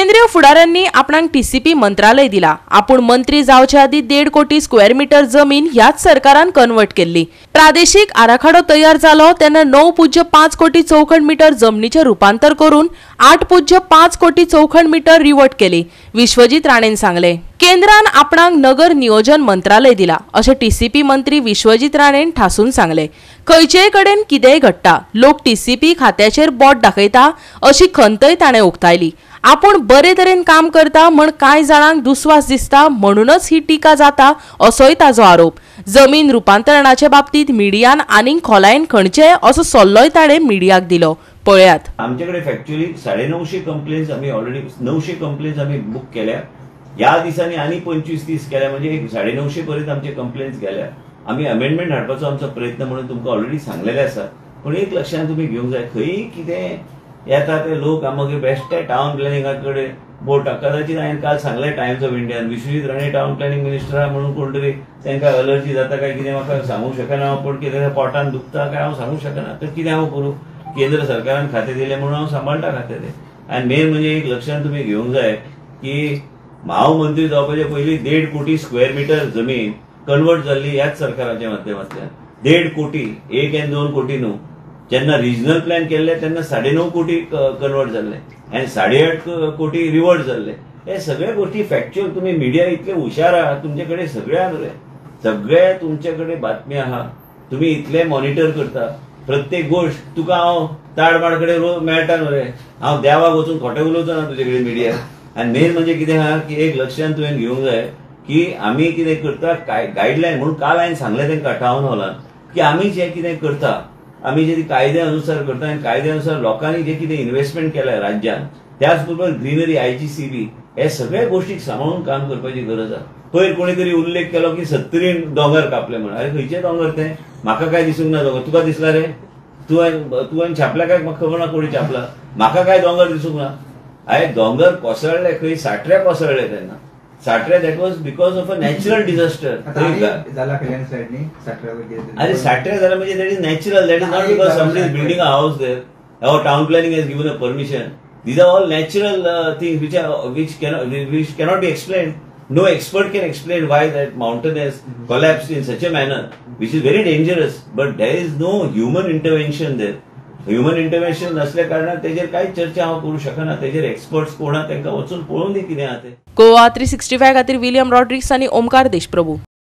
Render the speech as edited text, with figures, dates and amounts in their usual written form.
केंद्रीय फुडाऱ्यांनी आपणाक टीसीपी मंत्रालय दिला। आपूण मंत्री जावच्या आदी 1.5 कोटी स्क्वेअर मीटर जमीन ह्याच सरकारान कन्वर्ट केल्ली। प्रादेशिक आराखडो तयार जालो तेन्ना 9.5 कोटी चौखंड मीटर जमनीचे रूपांतर करून 8.5 कोटी चौखंड मीटर रिवर्ट केली। विश्वजीत राणेन सांगले। केंद्रान आपणाक नगर नियोजन मंत्रालय दिला अशें टीसीपी मंत्री विश्वजीत राणेन ठासून सांगले। खंयचेय कडेन कितेंय घडटा लोक टीसीपी खात्याचेर बोट दाखयता अशी खंतय ताणें उक्तायली। आपूण बरे तरेन काम करता म्हण कांय जाणांक दुस्वास दिसता म्हणूनच ही टिका जाता असोय ताजो आरोप। जमीन रूपांतरणाचे बाबतीत मिडियान आनीक खोलायेन खणचे असो सल्लोय ताणें मिडियाक दिलो। पळयात। आमच्याकडे फॅक्च्युअली 950 कंप्लेंट्स आम्ही ऑलरेडी 900 कंप्लेंट्स आम्ही बुक केल्या। या दिसांनी आणि 25-30 केल्या म्हणजे 950 पर्यंत आमचे कंप्लेंट्स गेल्या। आम्ही अमेंडमेंट हाडपाचो आमचो प्रयत्न म्हणून तुमकां ऑलरेडी सांगलेले आसा। पण एक लक्षात तुम्ही घेवंक जाय खंय कितें येता ते लोक आमगे बेश्टे टाउन प्लॅनिंगा कडेन बोट कदाचित हांवें काल सांगलें टायम्स ऑफ इंडियान Vishwajit Rane town planning minister म्हणून कोण तरी तांकां अलर्जी जाता काय कितें म्हाका सांगूंक शकना। पण कितें पोटान दुखता काय हांव सांगूंक शकना तर कितें हांव करूं। केंद्र सरकारान खातें दिलें म्हणून हांव सांबाळटा खातें तें। आनी मेन म्हणजे एक लक्षात तुम्ही घेवंक जाय की हांव मंत्री जावपाचे पयलीं 1.5 कोटी स्क्वेअर मीटर जमीन कन्वर्ट जाल्ली ह्याच सरकाराच्या माध्यमांतल्यान। 1.5 कोटी 1 आनी 2 कोटी न्हू। जेन्ना रिजनल प्लॅन केल्ले तेन्ना 9.5 कोटी कन्वर्ट जाल्ले आनी 8.5 कोटी रिवर्ट जाल्ले। हे सगळे गोष्टी फॅक्च्युअल तुम्ही मिडिया इतले हुशार आहात तुमचे कडेन सगळे तुमचे कडेन बातमी आहा। तुम्ही इतले मॉनिटर करता प्रत्येक गोष्ट तुका हांव ताडमाड कडेन मेळटा न्हू रे। हांव देवाक वचून खोटें उलोवचो ना तुजे कडेन मिडिया। आनी मेन म्हणजे कितें आहा की एक लक्षात तुवें घेवंक जाय की आमी कितें करता गायडलायन म्हणून काल हांवें सांगलें तांकां टाउन हॉलान की आमी जें कितें करता आमी जे कायद्या अनुसार करता आनी कायद्या अनुसार लोकांनी जे कितें इन्व्हेस्टमेंट केलाय राज्यान त्याच बरोबर ग्रीनरी IGCB हे सगळ्या गोष्टीक सांबाळून काम करपाची गरज आहा। पयर कोणी तरी उल्लेख केलो की 70 दोंगर कापले म्हणून। अरे खंयचे दोंगर ते म्हाका काय दिसूंक ना दोंगर। तुका दिसला रे तुवें छापला काय म्हाका खबर ना कोणी छापला। म्हाका काय दोंगर दिसूंक ना। हांवें दोंगर कोसळ्ळे खंय साठऱ्या कोसळ्ळे तेन्ना साठऱ्या that was because of a natural disaster. अरे साठऱ्या जाला म्हणजे that is natural that is not because somebody is building a house there or town planning has given a permission. These are all natural things which cannot be explained. No expert can explain why that mountain has collapsed in such a manner, which is very dangerous. But there is no human intervention there. Human intervention नसल्या कारणान तेजेर काय चर्चा हांव करूं शकना। तेजेर experts कोण आहा तांकां वचून पळोवन दी कितें आहा तें। गोवा 365 खातीर विलियम रॉड्रिक्स आनी ओमकार देशप्रभू।